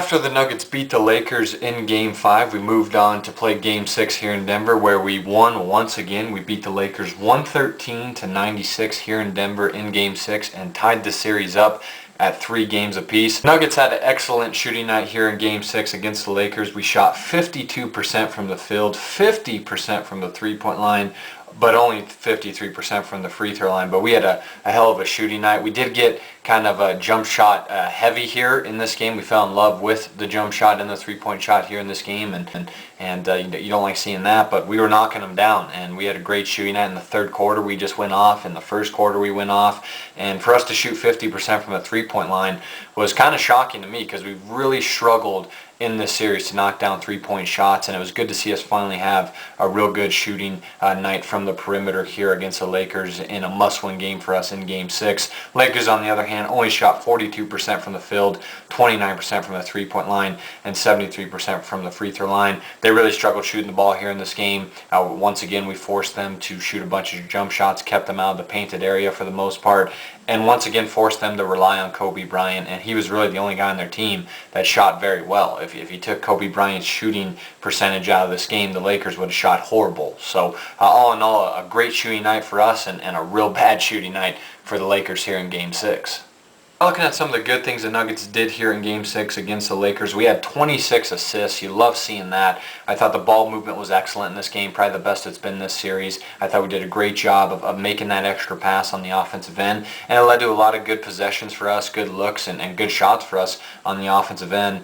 After the Nuggets beat the Lakers in Game 5, we moved on to play Game 6 here in Denver, where we won once again. We beat the Lakers 113-96 here in Denver in Game 6 and tied the series up at 3 games apiece. Nuggets had an excellent shooting night here in Game 6 against the Lakers. We shot 52% from the field, 50% from the three-point line, but only 53% from the free throw line. But we had a hell of a shooting night. We did get kind of a jump shot heavy here in this game. We fell in love with the jump shot and the three-point shot here in this game, and you don't like seeing that, but we were knocking them down, and we had a great shooting night. In the third quarter we just went off, in the first quarter we went off, and for us to shoot 50% from the three-point line was kind of shocking to me, because we really struggled in this series to knock down three-point shots, and it was good to see us finally have a real good shooting night from the perimeter here against the Lakers in a must-win game for us in Game 6. Lakers, on the other hand, only shot 42% from the field, 29% from the three-point line, and 73% from the free throw line. They really struggled shooting the ball here in this game. Once again, we forced them to shoot a bunch of jump shots, kept them out of the painted area for the most part, and once again forced them to rely on Kobe Bryant, and he was really the only guy on their team that shot very well. If you took Kobe Bryant's shooting percentage out of this game, the Lakers would have shot horrible. So all in all, a great shooting night for us, and a real bad shooting night for the Lakers here in Game 6. Looking at some of the good things the Nuggets did here in Game 6 against the Lakers, we had 26 assists. You love seeing that. I thought the ball movement was excellent in this game, probably the best it's been this series. I thought we did a great job of making that extra pass on the offensive end, and it led to a lot of good possessions for us, good looks, and good shots for us on the offensive end.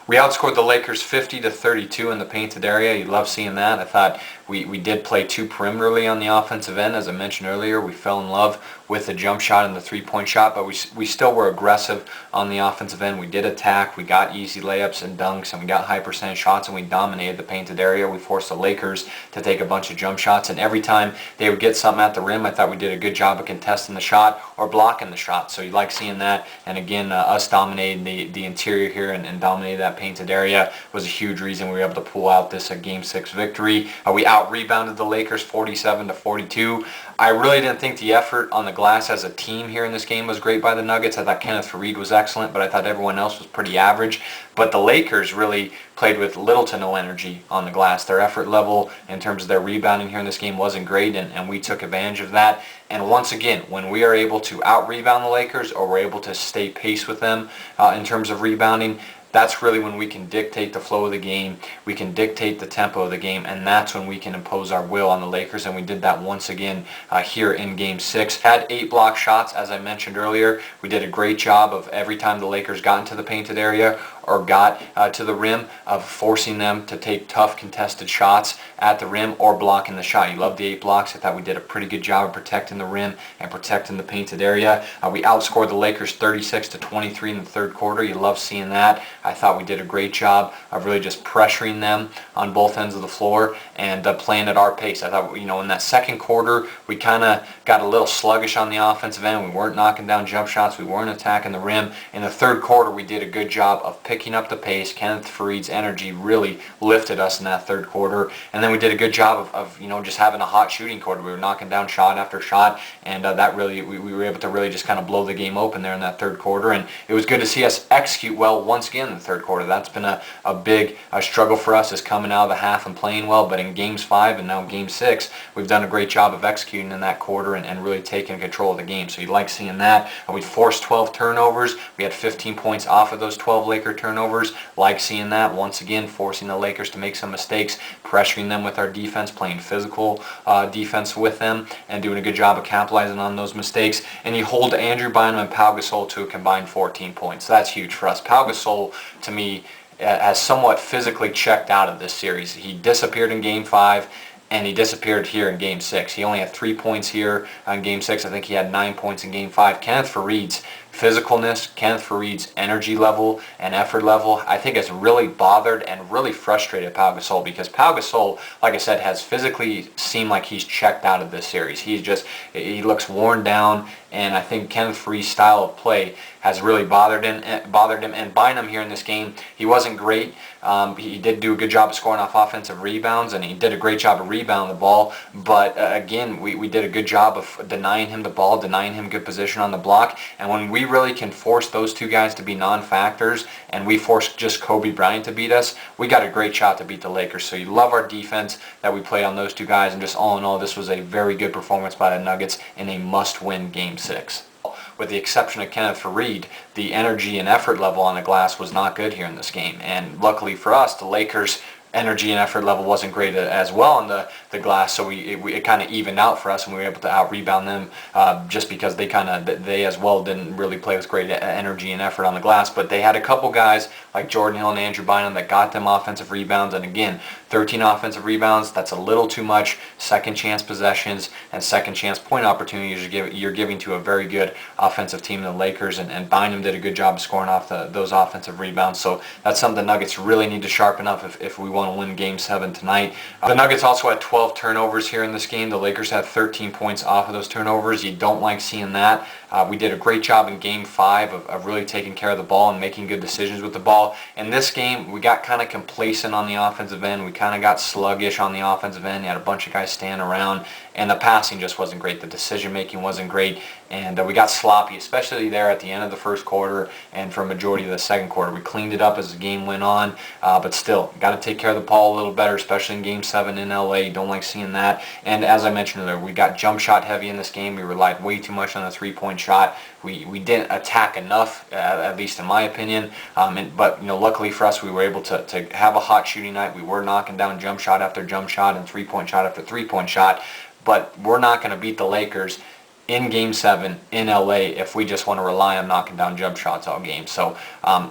We outscored the Lakers 50-32 in the painted area. You love seeing that. I thought we did play too perimeterly on the offensive end. As I mentioned earlier, we fell in love with the jump shot and the three-point shot, but we still were aggressive on the offensive end. We did attack. We got easy layups and dunks, and we got high percentage shots, and we dominated the painted area. We forced the Lakers to take a bunch of jump shots, and every time they would get something at the rim, I thought we did a good job of contesting the shot or blocking the shot. So you like seeing that, and again, us dominating the interior here and dominating that painted area was a huge reason we were able to pull out this Game 6 victory. We out-rebounded the Lakers 47-42. I really didn't think the effort on the glass as a team here in this game was great by the Nuggets. I thought Kenneth Faried was excellent, but I thought everyone else was pretty average. But the Lakers really played with little to no energy on the glass. Their effort level in terms of their rebounding here in this game wasn't great, and we took advantage of that. And once again, when we are able to out-rebound the Lakers, or we're able to stay pace with them in terms of rebounding, that's really when we can dictate the flow of the game, we can dictate the tempo of the game, and that's when we can impose our will on the Lakers, and we did that once again here in Game 6. Had 8 block shots, as I mentioned earlier. We did a great job of every time the Lakers got into the painted area or got to the rim, of forcing them to take tough contested shots at the rim or blocking the shot. You love the 8 blocks. I thought we did a pretty good job of protecting the rim and protecting the painted area. We outscored the Lakers 36-23 in the third quarter. You love seeing that. I thought we did a great job of really just pressuring them on both ends of the floor and playing at our pace. I thought, in that second quarter, we kind of got a little sluggish on the offensive end. We weren't knocking down jump shots. We weren't attacking the rim. In the third quarter, we did a good job of picking up the pace. Kenneth Faried's energy really lifted us in that third quarter. And then we did a good job of just having a hot shooting quarter. We were knocking down shot after shot, and that really, we were able to really just kind of blow the game open there in that third quarter. And it was good to see us execute well once again in the third quarter. That's been a big struggle for us, is coming out of the half and playing well. But in Games 5 and now Game 6, we've done a great job of executing in that quarter and really taking control of the game. So you like seeing that. We forced 12 turnovers. We had 15 points off of those 12 Laker turnovers. Like seeing that. Once again, forcing the Lakers to make some mistakes, pressuring them with our defense, playing physical defense with them, and doing a good job of capitalizing on those mistakes. And you hold Andrew Bynum and Pau Gasol to a combined 14 points. That's huge for us. Pau Gasol, to me, has somewhat physically checked out of this series. He disappeared in Game 5, and he disappeared here in Game 6. He only had 3 points here in Game 6. I think he had 9 points in Game 5. Kenneth Faried's physicalness, Kenneth Faried's energy level and effort level, I think has really bothered and really frustrated Pau Gasol, because Pau Gasol, like I said, has physically seemed like he's checked out of this series. He looks worn down, and I think Kenneth Faried's style of play has really bothered him. And Bynum here in this game, he wasn't great. He did do a good job of scoring off offensive rebounds, and he did a great job of rebounding the ball. But again, we did a good job of denying him the ball, denying him good position on the block. And when we really can force those two guys to be non-factors, and we force just Kobe Bryant to beat us, we got a great shot to beat the Lakers. So you love our defense that we played on those two guys, and just all in all, this was a very good performance by the Nuggets in a must-win Game 6. With the exception of Kenneth Faried, the energy and effort level on the glass was not good here in this game. And luckily for us, the Lakers' energy and effort level wasn't great as well on the glass, so it kind of evened out for us, and we were able to out-rebound them just because they as well didn't really play with great energy and effort on the glass. But they had a couple guys like Jordan Hill and Andrew Bynum that got them offensive rebounds, and again, 13 offensive rebounds, that's a little too much. Second chance possessions and second chance point opportunities you're giving to a very good offensive team in the Lakers, and Bynum did a good job of scoring off those offensive rebounds. So that's something the Nuggets really need to sharpen up if we want to win Game 7 tonight. The Nuggets also had 12 turnovers here in this game. The Lakers had 13 points off of those turnovers. You don't like seeing that. We did a great job in Game 5 of really taking care of the ball and making good decisions with the ball. In this game, we got kind of complacent on the offensive end. We kind of got sluggish on the offensive end. You had a bunch of guys standing around, and the passing just wasn't great. The decision-making wasn't great, and we got sloppy, especially there at the end of the first quarter and for a majority of the second quarter. We cleaned it up as the game went on, but still, got to take care of the ball a little better, especially in Game 7 in LA. Don't like seeing that. And as I mentioned earlier, we got jump shot heavy in this game. We relied way too much on the three-point shot. We didn't attack enough, at least in my opinion. But luckily for us, we were able to have a hot shooting night. We were knocking down jump shot after jump shot and three-point shot after three-point shot. But we're not going to beat the Lakers in Game 7 in LA if we just want to rely on knocking down jump shots all game. So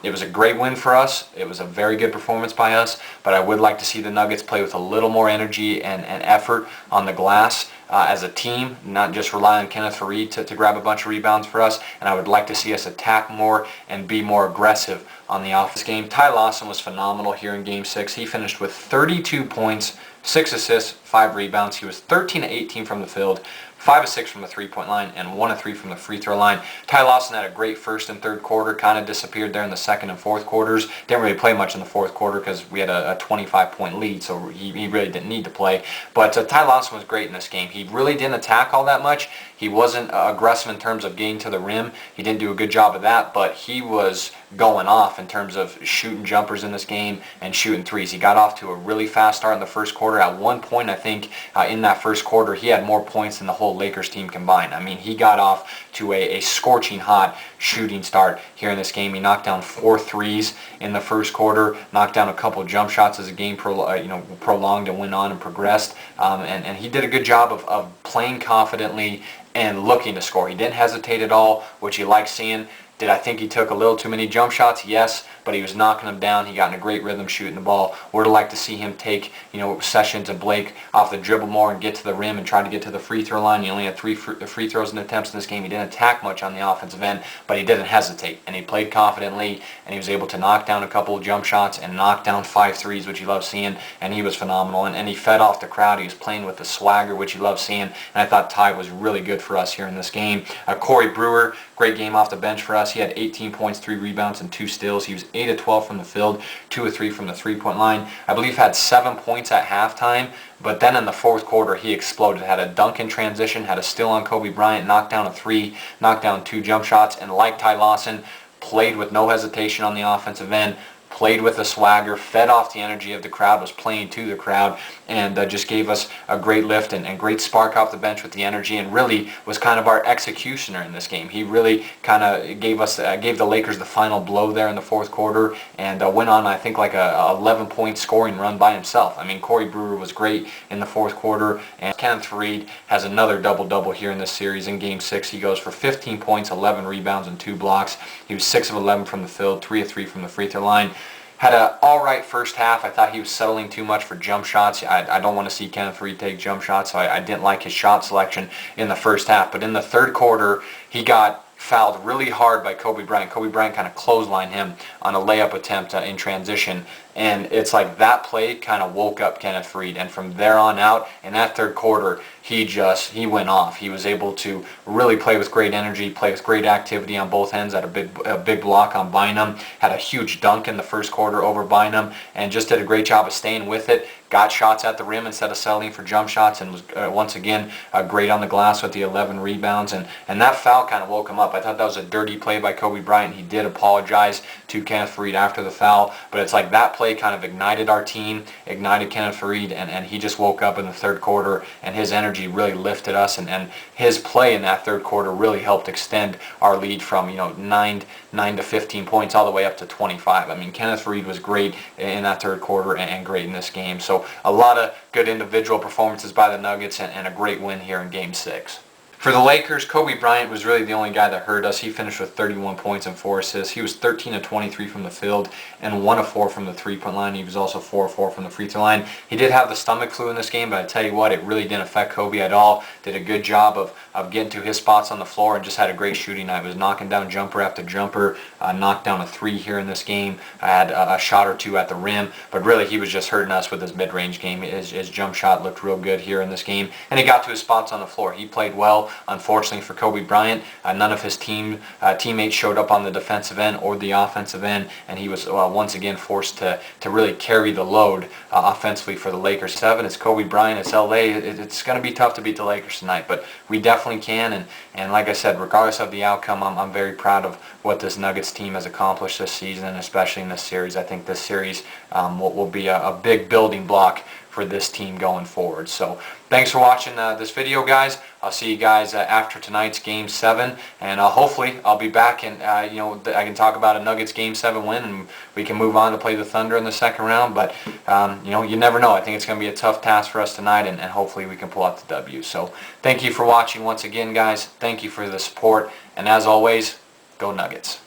it was a great win for us. It was a very good performance by us, but I would like to see the Nuggets play with a little more energy and effort on the glass as a team, not just rely on Kenneth Faried to grab a bunch of rebounds for us. And I would like to see us attack more and be more aggressive on the offense game. Ty Lawson was phenomenal here in Game 6. He finished with 32 points, 6 assists, 5 rebounds. He was 13 of 18 from the field, 5 of 6 from the three-point line, and 1 of 3 from the free throw line. Ty Lawson had a great first and third quarter, kind of disappeared there in the second and fourth quarters. Didn't really play much in the fourth quarter because we had a 25-point lead, so he really didn't need to play. But Ty Lawson was great in this game. He really didn't attack all that much. He wasn't aggressive in terms of getting to the rim. He didn't do a good job of that, but he was going off in terms of shooting jumpers in this game and shooting threes. He got off to a really fast start in the first quarter. At one point, I think, in that first quarter, he had more points than the whole Lakers team combined. I mean, he got off to a scorching hot shooting start here in this game. He knocked down 4 threes in the first quarter, knocked down a couple jump shots as the game prolonged and went on and progressed. And he did a good job of playing confidently and looking to score. He didn't hesitate at all, which you like seeing. Did I think he took a little too many jump shots? Yes, but he was knocking them down. He got in a great rhythm shooting the ball. Would have liked to see him take, Sessions and Blake off the dribble more and get to the rim and try to get to the free throw line. He only had 3 free throws and attempts in this game. He didn't attack much on the offensive end, but he didn't hesitate, and he played confidently, and he was able to knock down a couple of jump shots and knock down 5 threes, which you love seeing, and he was phenomenal. And he fed off the crowd. He was playing with the swagger, which you love seeing, and I thought Ty was really good for us here in this game. Corey Brewer, great game off the bench for us. He had 18 points, 3 rebounds, and 2 steals. He was 8 of 12 from the field, 2 of 3 from the three-point line. I believe had 7 points at halftime, but then in the fourth quarter he exploded. Had a dunk in transition, had a steal on Kobe Bryant, knocked down a 3, knocked down 2 jump shots, and like Ty Lawson, played with no hesitation on the offensive end, played with the swagger, fed off the energy of the crowd, was playing to the crowd, and just gave us a great lift and great spark off the bench with the energy, and really was kind of our executioner in this game. He really kind of gave the Lakers the final blow there in the fourth quarter, and went on, I think, like a 11-point scoring run by himself. I mean, Corey Brewer was great in the fourth quarter, and Kenneth Faried has another double-double here in this series. In Game 6, he goes for 15 points, 11 rebounds, and 2 blocks. He was 6 of 11 from the field, 3 of 3 from the free throw line. Had an all-right first half. I thought he was settling too much for jump shots. I don't want to see Kenneth Faried take jump shots, so I didn't like his shot selection in the first half. But in the third quarter, he got fouled really hard by Kobe Bryant. Kobe Bryant kind of clotheslined him on a layup attempt in transition. And it's like that play kind of woke up Kenneth Faried. And from there on out, in that third quarter, he went off. He was able to really play with great energy, play with great activity on both ends, had a big block on Bynum, had a huge dunk in the first quarter over Bynum, and just did a great job of staying with it. Got shots at the rim instead of settling for jump shots, and was once again great on the glass with the 11 rebounds. And that foul kind of woke him up. I thought that was a dirty play by Kobe Bryant. He did apologize to Kenneth Faried after the foul, but it's like that play kind of ignited our team, ignited Kenneth Faried, and he just woke up in the third quarter, and his energy really lifted us, and his play in that third quarter really helped extend our lead from 9 to 15 points all the way up to 25. I mean, Kenneth Faried was great in that third quarter and great in this game. So a lot of good individual performances by the Nuggets and a great win here in Game 6. For the Lakers, Kobe Bryant was really the only guy that hurt us. He finished with 31 points and 4 assists. He was 13 of 23 from the field and 1 of 4 from the three-point line. He was also 4 of 4 from the free throw line. He did have the stomach flu in this game, but I tell you what, it really didn't affect Kobe at all. Did a good job of getting to his spots on the floor and just had a great shooting night. Was knocking down jumper after jumper, knocked down a 3 here in this game. I had a shot or 2 at the rim, but really he was just hurting us with his mid-range game. His jump shot looked real good here in this game, and he got to his spots on the floor. He played well. Unfortunately for Kobe Bryant, none of his teammates showed up on the defensive end or the offensive end, and he was once again forced to really carry the load offensively for the Lakers. 7, it's Kobe Bryant, it's LA. It's going to be tough to beat the Lakers tonight, but we definitely can, and like I said, regardless of the outcome, I'm very proud of what this Nuggets team has accomplished this season, especially in this series. I think this series will be a big building block for this team going forward. So thanks for watching this video, guys. I'll see you guys after tonight's Game 7, and hopefully I'll be back and I can talk about a Nuggets Game 7 win, and we can move on to play the Thunder in the second round. But you never know. I think it's going to be a tough task for us tonight, and hopefully we can pull out the W. So thank you for watching once again, guys. Thank you for the support, and as always, go Nuggets.